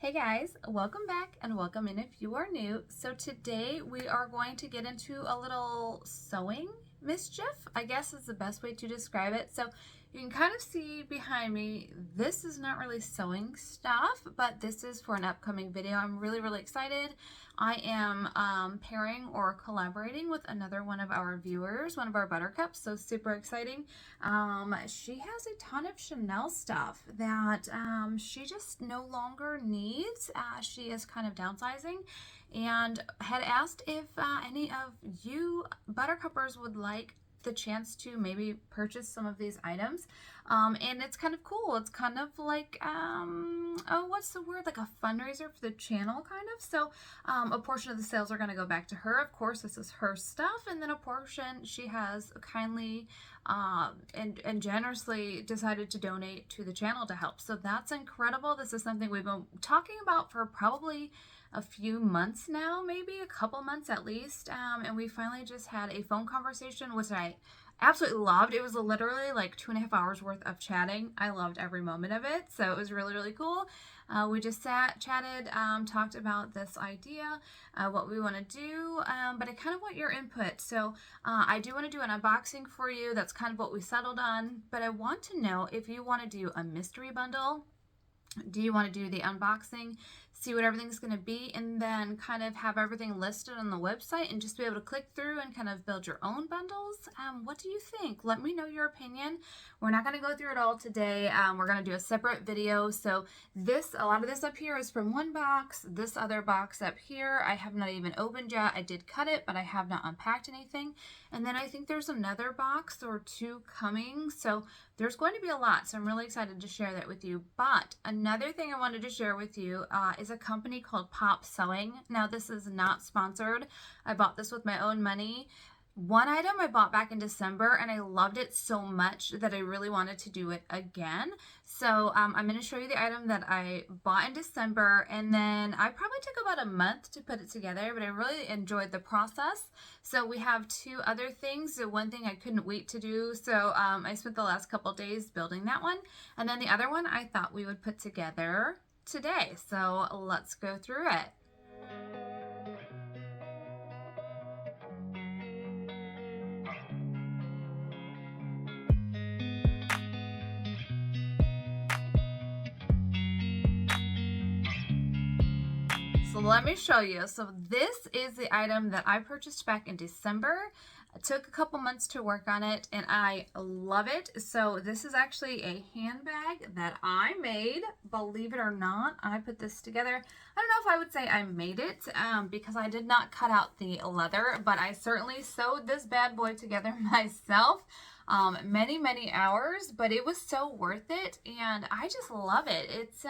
Hey guys, welcome back and welcome in if you are new. So today we are going to get into a little sewing mischief, I guess is the best way to describe it. So you can kind of see behind me, this is not really sewing stuff, but this is for an upcoming video. I'm really excited. I am pairing or collaborating with another one of our viewers, one of our buttercups, so super exciting. She has a ton of Chanel stuff that she just no longer needs. She is kind of downsizing and had asked if any of you buttercuppers would like the chance to maybe purchase some of these items. And it's kind of cool. It's kind of like, oh, what's the word? Like a fundraiser for the channel, kind of. So a portion of the sales are going to go back to her. Of course, this is her stuff. And then a portion she has kindly and generously decided to donate to the channel to help. So that's incredible. This is something we've been talking about for probably a few months now, maybe a couple months at least, and we finally just had a phone conversation, which I absolutely loved. It was literally like 2.5 hours worth of chatting. I loved every moment of it, so it was really cool. We just chatted, talked about this idea, what we want to do, but I kind of want your input. So I do want to do an unboxing for you. That's kind of what we settled on, but I want to know if you want to do a mystery bundle. Do you want to do the unboxing, see what everything's going to be, and then kind of have everything listed on the website and just be able to click through and kind of build your own bundles? What do you think? Let me know your opinion. We're not going to go through it all today. We're going to do a separate video. So a lot of this up here is from one box. This other box up here, I have not even opened yet. I did cut it, but I have not unpacked anything. And then I think there's another box or two coming. So there's going to be a lot. So I'm really excited to share that with you. But another thing I wanted to share with you is a company called PopSewing. Now, this is not sponsored. I bought this with my own money. One item I bought back in December and I loved it so much that I really wanted to do it again. So I'm going to show you the item that I bought in December, and then I probably took about a month to put it together, but I really enjoyed the process. So we have two other things. So one thing I couldn't wait to do, so I spent the last couple days building that one, and then the other one I thought we would put together today. So let's go through it. So let me show you. So this is the item that I purchased back in December. It took a couple months to work on it and I love it. So this is actually a handbag that I made. Believe it or not, I put this together. I don't know if I would say I made it because I did not cut out the leather, but I certainly sewed this bad boy together myself. Many hours, but it was so worth it and I just love it. It's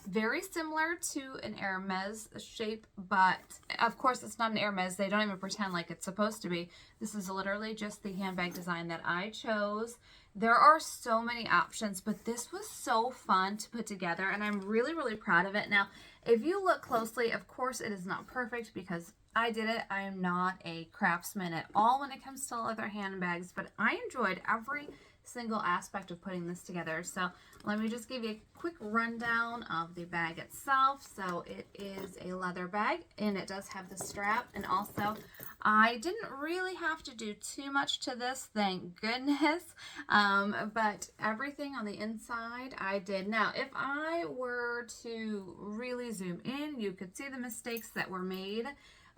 very similar to an Hermes shape, but of course it's not an Hermes. They don't even pretend like it's supposed to be. This is literally just the handbag design that I chose. There are so many options, but this was so fun to put together and I'm really proud of it. Now, if you look closely, of course it is not perfect because I did it. I am not a craftsman at all when it comes to leather handbags, but I enjoyed every single aspect of putting this together. So let me just give you a quick rundown of the bag itself. So it is a leather bag and it does have the strap, and also I didn't really have to do too much to this, thank goodness, but everything on the inside I did. Now if I were to really zoom in, you could see the mistakes that were made.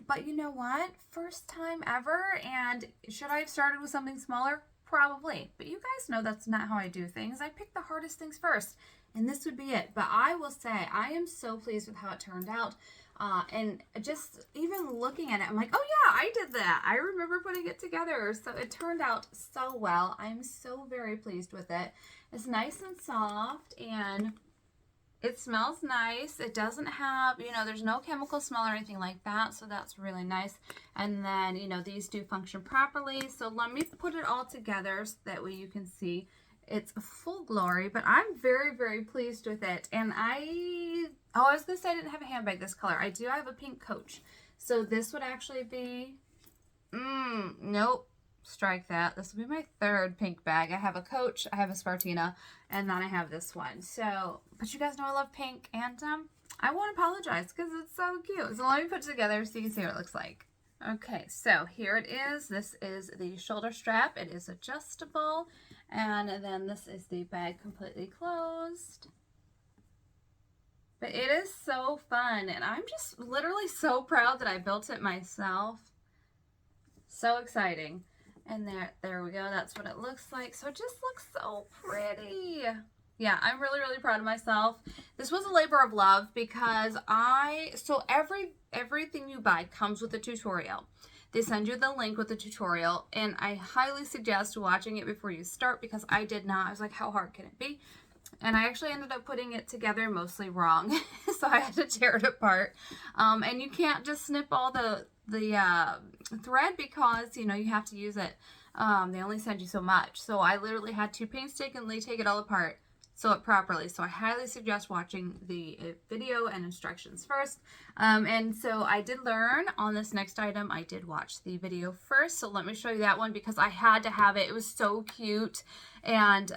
But you know what? First time ever, and should I have started with something smaller? Probably. But you guys know that's not how I do things. I pick the hardest things first, and this would be it. But I will say I am so pleased with how it turned out. And just even looking at it, I'm like, oh yeah, I did that. I remember putting it together. So it turned out so well. I'm so very pleased with it. It's nice and soft, and it smells nice. It doesn't have, there's no chemical smell or anything like that, so that's really nice. And then, these do function properly. So let me put it all together so that way you can see its full glory. But I'm very pleased with it. And I was going to say I didn't have a handbag this color. I do have a pink Coach. So this would actually be, nope. Strike that. This will be my third pink bag. I have a Coach, I have a Spartina, and then I have this one. So, but you guys know I love pink, and I won't apologize because it's so cute. So let me put it together so you can see what it looks like. Okay, so here it is. This is the shoulder strap. It is adjustable. And then this is the bag completely closed. But it is so fun. And I'm just literally so proud that I built it myself. So exciting. And there we go. That's what it looks like. So it just looks so pretty. Yeah, I'm really, really proud of myself. This was a labor of love because so everything you buy comes with a tutorial. They send you the link with the tutorial, and I highly suggest watching it before you start because I did not. I was like, how hard can it be? And I actually ended up putting it together mostly wrong, so I had to tear it apart. And you can't just snip all the thread because, you know, you have to use it. They only send you so much. So I literally had to painstakingly take it all apart, sew it properly. So I highly suggest watching the video and instructions first. And so I did learn on this next item. I did watch the video first. So let me show you that one because I had to have it. It was so cute. And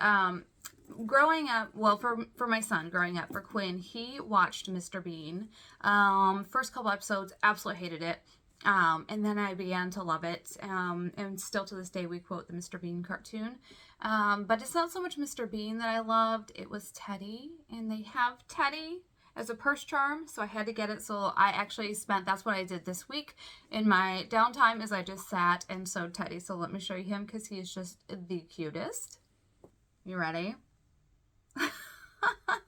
growing up, well, for my son, growing up, for Quinn, he watched Mr. Bean. First couple episodes, absolutely hated it. And then I began to love it. And still to this day, we quote the Mr. Bean cartoon. But it's not so much Mr. Bean that I loved. It was Teddy. And they have Teddy as a purse charm. So I had to get it. So I actually that's what I did this week. In my downtime is I just sat and sewed Teddy. So let me show you him because he is just the cutest. You ready?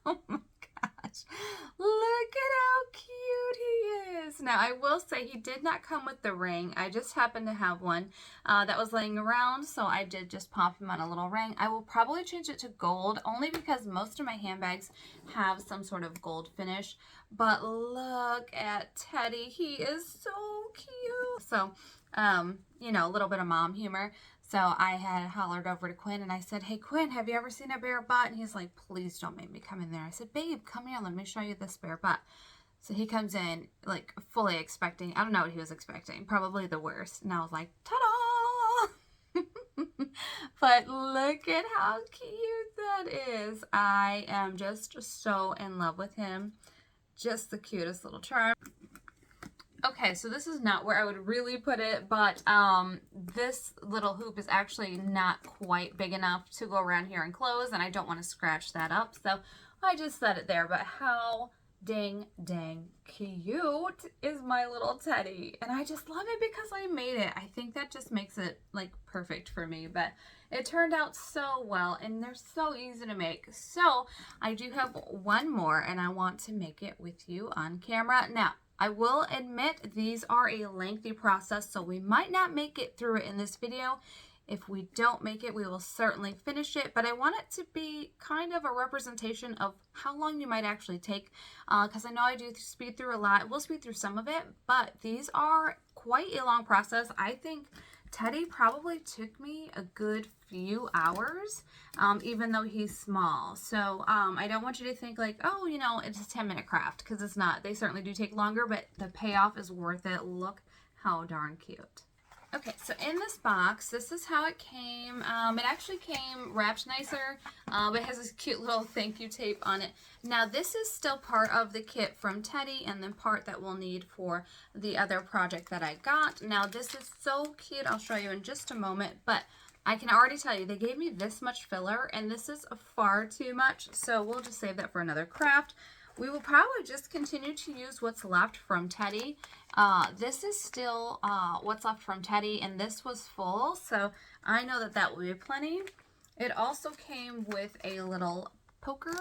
Oh my gosh. Look at how cute he is. Now, I will say he did not come with the ring. I just happened to have one that was laying around, so I did just pop him on a little ring. I will probably change it to gold, only because most of my handbags have some sort of gold finish. But look at Teddy. He is so cute. So, you know, a little bit of mom humor. So I had hollered over to Quinn and I said, hey, Quinn, have you ever seen a bear butt? And he's like, please don't make me come in there. I said, babe, come here. Let me show you this bear butt. So he comes in like fully expecting, I don't know what he was expecting, probably the worst. And I was like, ta-da! But look at how cute that is. I am just so in love with him. Just the cutest little charm. Okay, so this is not where I would really put it, but this little hoop is actually not quite big enough to go around here and close, and I don't want to scratch that up, so I just set it there. But how dang cute is my little Teddy? And I just love it because I made it. I think that just makes it like perfect for me, but it turned out so well, and they're so easy to make. So I do have one more, and I want to make it with you on camera. Now, I will admit these are a lengthy process, so we might not make it through it in this video. If we don't make it, we will certainly finish it, but I want it to be kind of a representation of how long you might actually take, because I know I do speed through a lot. We'll speed through some of it, but these are quite a long process. I think Teddy probably took me a good few hours, even though he's small. So I don't want you to think like, oh, you know, it's a 10-minute craft, because it's not. They certainly do take longer, but the payoff is worth it. Look how darn cute. Okay, so in this box, this is how it came. It actually came wrapped nicer, but it has this cute little thank you tape on it. Now, this is still part of the kit from Teddy, and then part that we'll need for the other project that I got. Now, this is so cute. I'll show you in just a moment, but I can already tell you, they gave me this much filler, and this is far too much, so we'll just save that for another craft. We will probably just continue to use what's left from Teddy. This is still what's left from Teddy, and this was full, so I know that that will be plenty. It also came with a little poker.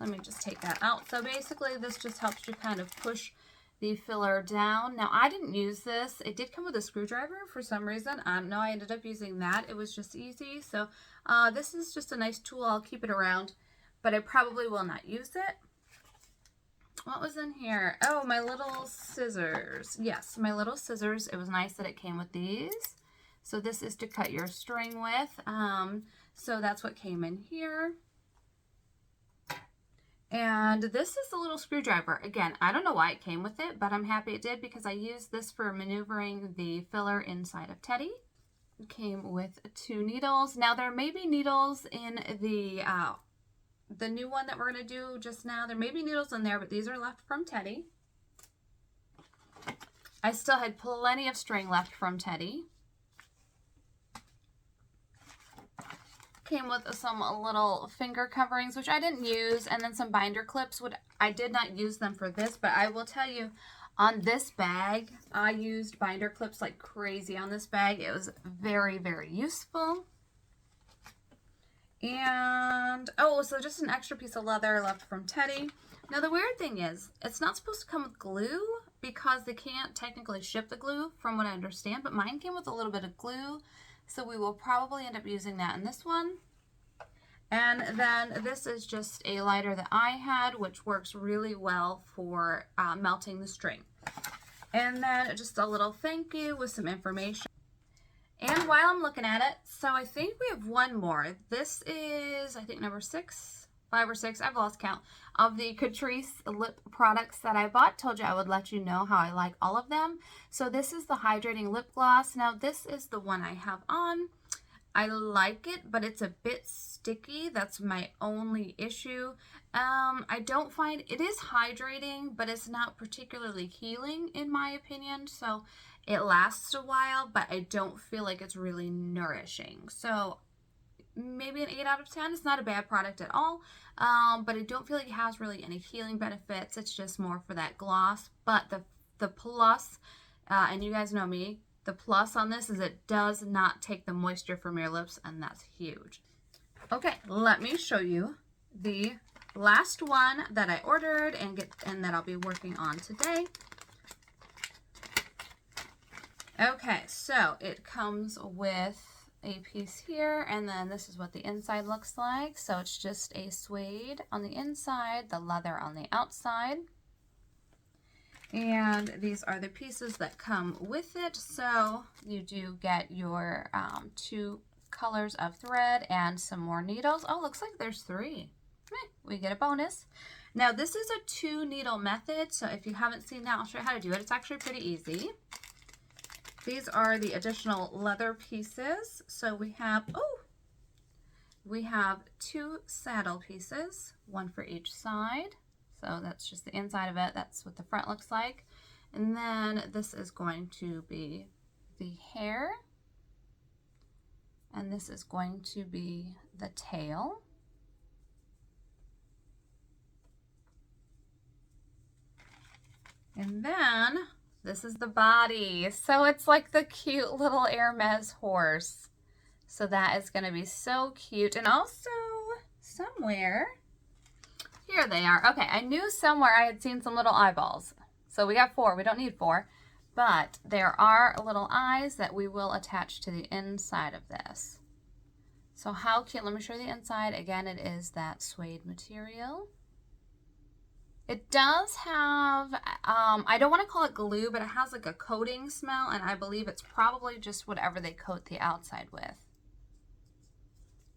Let me just take that out. So basically, this just helps you kind of push the filler down. Now, I didn't use this. It did come with a screwdriver for some reason. No, I ended up using that. It was just easy. So this is just a nice tool. I'll keep it around, but I probably will not use it. What was in here? Oh, my little scissors. Yes, my little scissors. It was nice that it came with these. So this is to cut your string with. So that's what came in here. And this is the little screwdriver. Again, I don't know why it came with it, but I'm happy it did because I used this for maneuvering the filler inside of Teddy. It came with 2 needles. Now, there may be needles in the the new one that we're going to do just now. There may be needles in there, but these are left from Teddy. I still had plenty of string left from Teddy. Came with some little finger coverings, which I didn't use, and then some binder clips. I did not use them for this, but I will tell you, on this bag, I used binder clips like crazy on this bag. It was very, very useful. And, oh, so just an extra piece of leather left from Teddy. Now, the weird thing is, it's not supposed to come with glue because they can't technically ship the glue, from what I understand, but mine came with a little bit of glue, so we will probably end up using that in this one. And then this is just a lighter that I had, which works really well for melting the string. And then just a little thank you with some information. And while I'm looking at it, so I think we have one more. This is, I think, number 6, 5 or 6, I've lost count, of the Catrice lip products that I bought. Told you I would let you know how I like all of them. So this is the hydrating lip gloss. Now this is the one I have on. I like it, but it's a bit sticky. That's my only issue. I don't find, it is hydrating, but it's not particularly healing in my opinion. So it lasts a while, but I don't feel like it's really nourishing. So maybe an 8 out of 10. It's not a bad product at all, but I don't feel like it has really any healing benefits. It's just more for that gloss. But the plus, and you guys know me, the plus on this is it does not take the moisture from your lips, and that's huge. Okay, let me show you the last one that I ordered and that I'll be working on today. Okay, so it comes with a piece here, and then this is what the inside looks like. So it's just a suede on the inside, the leather on the outside. And these are the pieces that come with it. So you do get your 2 colors of thread and some more needles. Oh, looks like there's 3. We get a bonus. Now this is a 2 needle method. So if you haven't seen that, I'll show you how to do it. It's actually pretty easy. These are the additional leather pieces. So we have 2 saddle pieces, 1 for each side. So that's just the inside of it. That's what the front looks like. And then this is going to be the hair. And this is going to be the tail. And then this is the body. So it's like the cute little Hermes horse. So that is going to be so cute. And also somewhere, here they are. Okay, I knew somewhere I had seen some little eyeballs. So we got 4. We don't need 4. But there are little eyes that we will attach to the inside of this. So how cute. Let me show you the inside. Again, it is that suede material. It does have, I don't want to call it glue, but it has like a coating smell, and I believe it's probably just whatever they coat the outside with.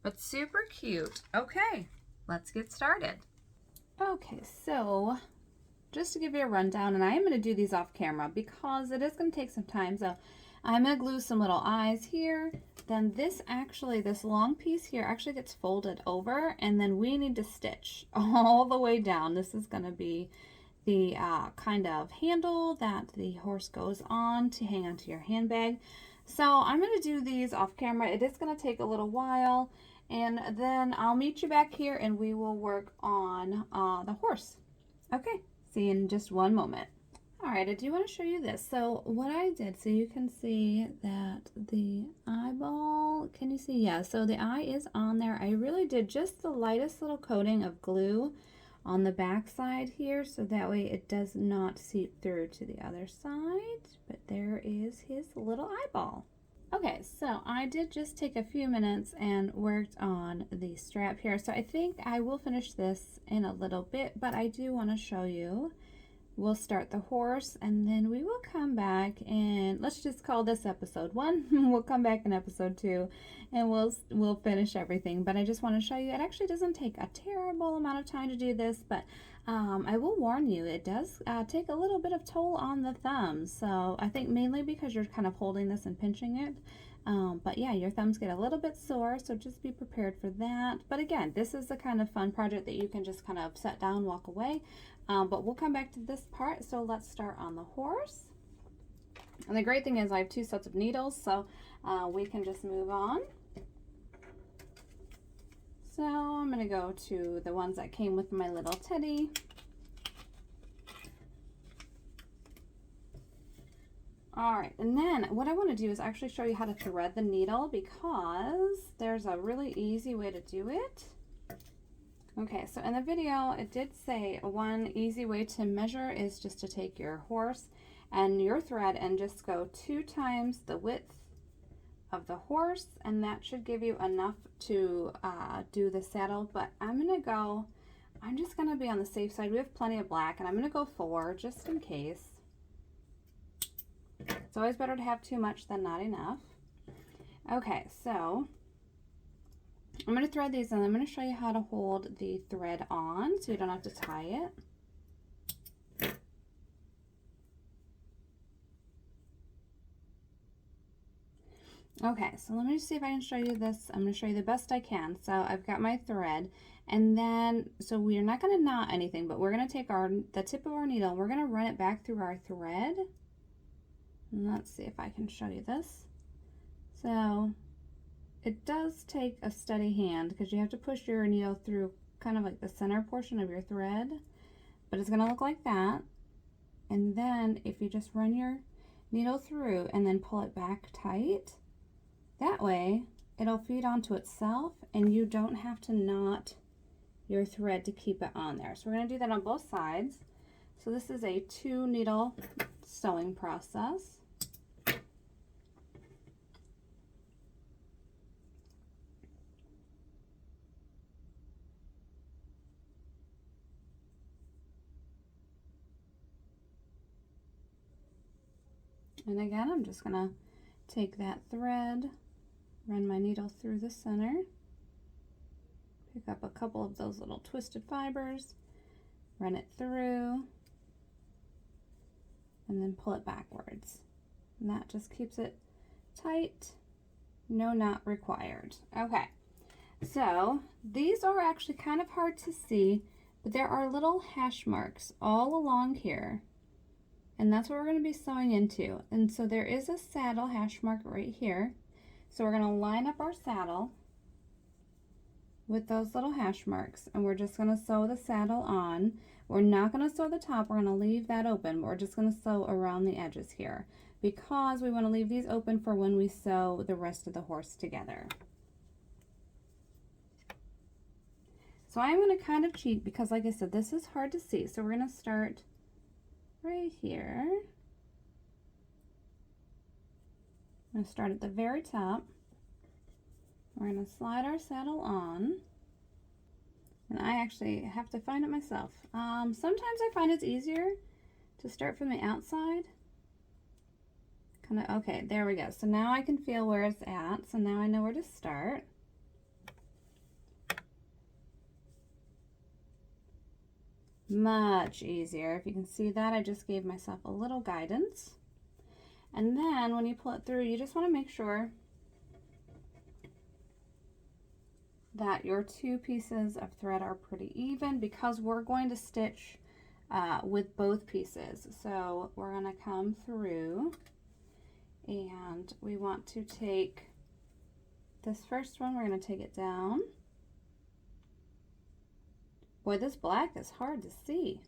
But super cute. Okay, let's get started. Okay, so just to give you a rundown, and I am going to do these off camera because it is going to take some time. So I'm going to glue some little eyes here. Then this long piece here actually gets folded over, and then we need to stitch all the way down. This is going to be the kind of handle that the horse goes on to hang onto your handbag. So I'm going to do these off camera. It is going to take a little while, and then I'll meet you back here and we will work on the horse. Okay, see you in just one moment. All right, I do want to show you this. So what I did, so you can see that the eyeball, can you see? Yeah, so the eye is on there. I really did just the lightest little coating of glue on the back side here, so that way it does not seep through to the other side. But there is his little eyeball. Okay, so I did just take a few minutes and worked on the strap here. So I think I will finish this in a little bit, but I do want to show you. We'll start the horse, and then we will come back, and let's just call this episode 1. We'll come back in episode 2, and we'll finish everything. But I just want to show you, it actually doesn't take a terrible amount of time to do this, but I will warn you, it does take a little bit of toll on the thumbs. So I think mainly because you're kind of holding this and pinching it, But yeah, your thumbs get a little bit sore, so just be prepared for that. But again, this is the kind of fun project that you can just kind of set down, walk away. But we'll come back to this part, so let's start on the horse. And the great thing is I have 2 sets of needles, so we can just move on. So I'm going to go to the ones that came with my little teddy. All right, and then what I want to do is actually show you how to thread the needle, because there's a really easy way to do it. Okay, so in the video, it did say one easy way to measure is just to take your horse and your thread and just go 2 times the width of the horse, and that should give you enough to do the saddle. But I'm just gonna be on the safe side. We have plenty of black, and I'm gonna go 4 just in case. It's always better to have too much than not enough. Okay, so I'm going to thread these, and I'm going to show you how to hold the thread on so you don't have to tie it. Okay, so let me see if I can show you this. I'm going to show you the best I can. So I've got my thread, and then, so we're not going to knot anything, but we're going to take the tip of our needle, and we're going to run it back through our thread. And let's see if I can show you this. So it does take a steady hand, because you have to push your needle through kind of like the center portion of your thread, but it's going to look like that. And then if you just run your needle through and then pull it back tight, that way it'll feed onto itself and you don't have to knot your thread to keep it on there. So we're going to do that on both sides. So this is a 2 needle sewing process. And again, I'm just going to take that thread, run my needle through the center, pick up a couple of those little twisted fibers, run it through, and then pull it backwards. And that just keeps it tight, no knot required. Okay, so these are actually kind of hard to see, but there are little hash marks all along here. And that's what we're going to be sewing into. And so there is a saddle hash mark right here. So we're going to line up our saddle with those little hash marks, and we're just going to sew the saddle on. We're not going to sew the top. We're going to leave that open. We're just going to sew around the edges here, because we want to leave these open for when we sew the rest of the horse together. So I'm going to kind of cheat, because like I said, this is hard to see. So we're going to start right here. I'm going to start at the very top. We're going to slide our saddle on. And I actually have to find it myself. Sometimes I find it's easier to start from the outside. Kind of, okay, there we go. So now I can feel where it's at. So now I know where to start. Much easier. If you can see that, I just gave myself a little guidance. And then when you pull it through, you just want to make sure that your 2 pieces of thread are pretty even, because we're going to stitch with both pieces. So we're going to come through, and we want to take this first one, we're going to take it down. Boy, this black is hard to see.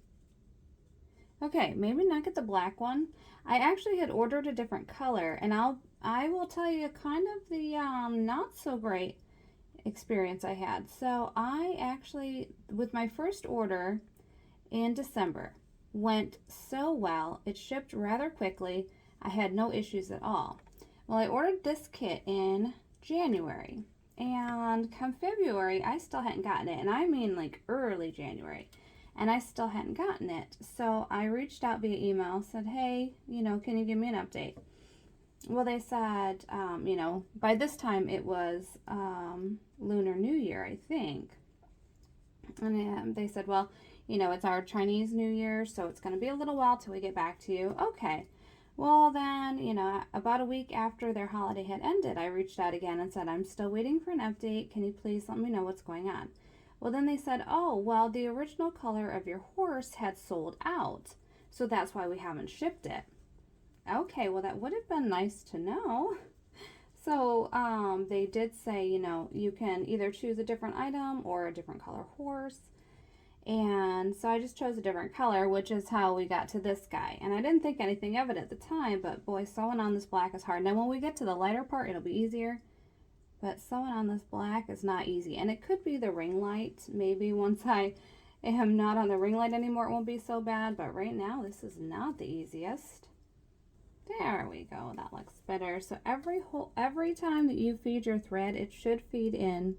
Okay, maybe not get the black one. I actually had ordered a different color, and I will tell you kind of the not so great experience I had. So I actually, with my first order in December, went so well. It shipped rather quickly. I had no issues at all. Well, I ordered this kit in January. And come February, I still hadn't gotten it. And I mean like early January. And I still hadn't gotten it. So I reached out via email, said, hey, you know, can you give me an update? Well, they said, you know, by this time it was Lunar New Year, I think. And they said, well, you know, it's our Chinese New Year, so it's going to be a little while till we get back to you. Okay. Well, then, you know, about a week after their holiday had ended, I reached out again and said, I'm still waiting for an update. Can you please let me know what's going on? Well, then they said, oh, well, the original color of your horse had sold out, so that's why we haven't shipped it. Okay, well, that would have been nice to know. So they did say, you know, you can either choose a different item or a different color horse. And so I just chose a different color, which is how we got to this guy. And I didn't think anything of it at the time, but boy, sewing on this black is hard. Now when we get to the lighter part, it'll be easier. But sewing on this black is not easy. And it could be the ring light. Maybe once I am not on the ring light anymore, it won't be so bad. But right now, this is not the easiest. There we go, that looks better. So every time that you feed your thread, it should feed in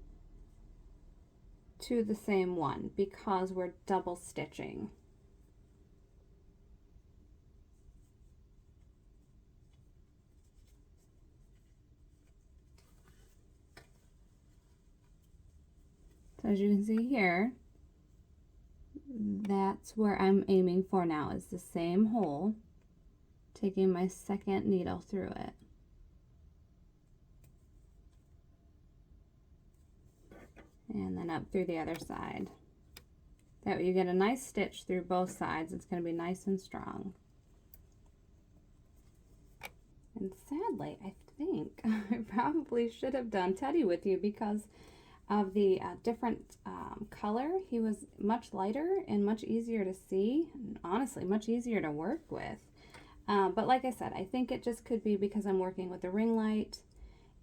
to the same one because we're double stitching. So as you can see here, that's where I'm aiming for now, is the same hole, taking my second needle through it. And then up through the other side. That way you get a nice stitch through both sides. It's going to be nice and strong. And sadly, I think I probably should have done Teddy with you because of the different color. He was much lighter and much easier to see, and honestly much easier to work with. But like I said, I think it just could be because I'm working with the ring light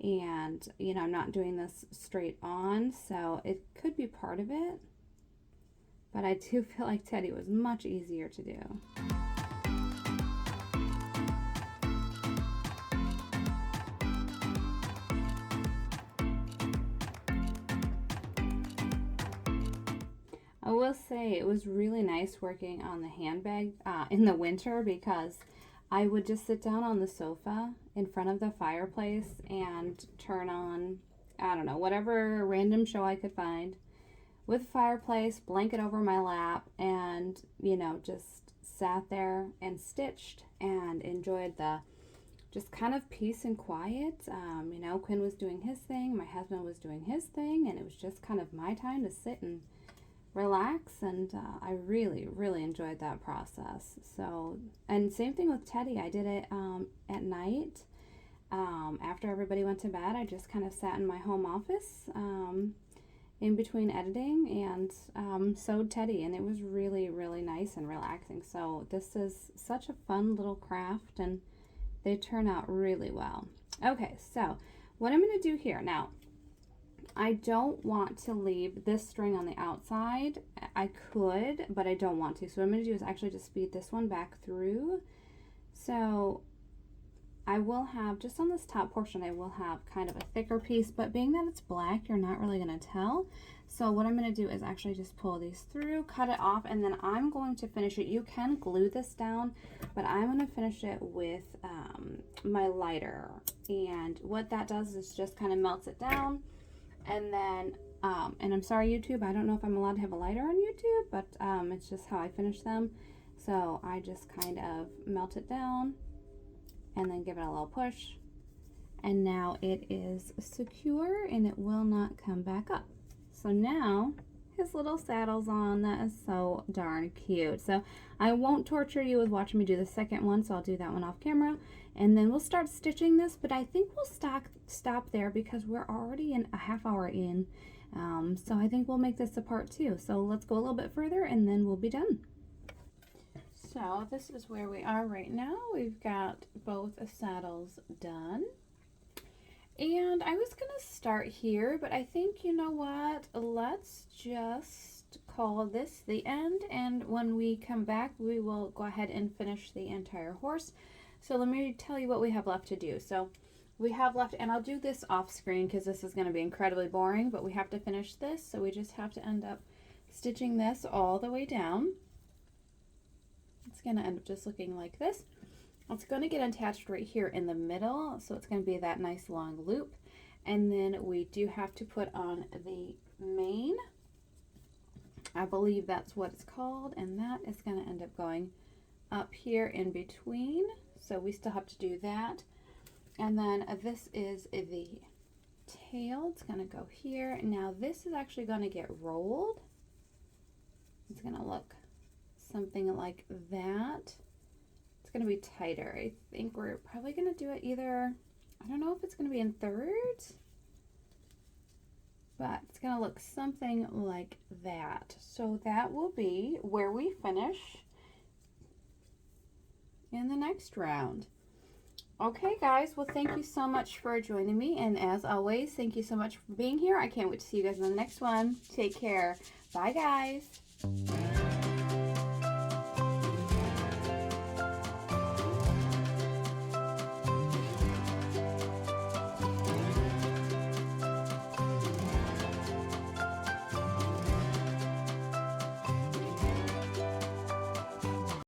and, you know, I'm not doing this straight on, so it could be part of it. But I do feel like Teddy was much easier to do. I will say it was really nice working on the handbag in the winter because I would just sit down on the sofa in front of the fireplace and turn on, I don't know, whatever random show I could find with fireplace, blanket over my lap, and, you know, just sat there and stitched and enjoyed the just kind of peace and quiet. You know, Quinn was doing his thing, my husband was doing his thing, and it was just kind of my time to sit and relax, and I really enjoyed that process. So, and same thing with Teddy. I did it at night after everybody went to bed. I just kind of sat in my home office in between editing and sewed Teddy, and it was really nice and relaxing. So this is such a fun little craft, and they turn out really well. Okay, so what I'm going to do here now, I don't want to leave this string on the outside. I could, but I don't want to. So what I'm going to do is actually just feed this one back through. So I will have, just on this top portion, I will have kind of a thicker piece, but being that it's black, you're not really going to tell. So what I'm going to do is actually just pull these through, cut it off, and then I'm going to finish it. You can glue this down, but I'm going to finish it with my lighter. And what that does is just kind of melts it down. And then, and I'm sorry, YouTube, I don't know if I'm allowed to have a lighter on YouTube, but it's just how I finish them. So I just kind of melt it down and then give it a little push. And now it is secure and it will not come back up. So now his little saddle's on. That is so darn cute. So I won't torture you with watching me do the second one, so I'll do that one off camera. And then we'll start stitching this, but I think we'll stop there because we're already in a half hour in. So I think we'll make this a part 2. So let's go a little bit further and then we'll be done. So this is where we are right now. We've got both saddles done. And I was gonna start here, but I think, you know what, let's just call this the end, and when we come back we will go ahead and finish the entire horse. So let me tell you what we have left to do. So we have left, and I'll do this off screen because this is going to be incredibly boring, but we have to finish this, so we just have to end up stitching this all the way down. It's going to end up just looking like this. It's going to get attached right here in the middle, so it's going to be that nice long loop. And then we do have to put on the mane. I believe that's what it's called, and that is going to end up going up here in between. so we still have to do that. And then this is the tail. It's going to go here. Now this is actually going to get rolled. It's going to look something like that. It's going to be tighter. I think we're probably going to do it either, I don't know if it's going to be in thirds, but it's going to look something like that. So that will be where we finish in the next round. Okay guys, well thank you so much for joining me, and as always, thank you so much for being here. I can't wait to see you guys in the next one. Take care. Bye guys.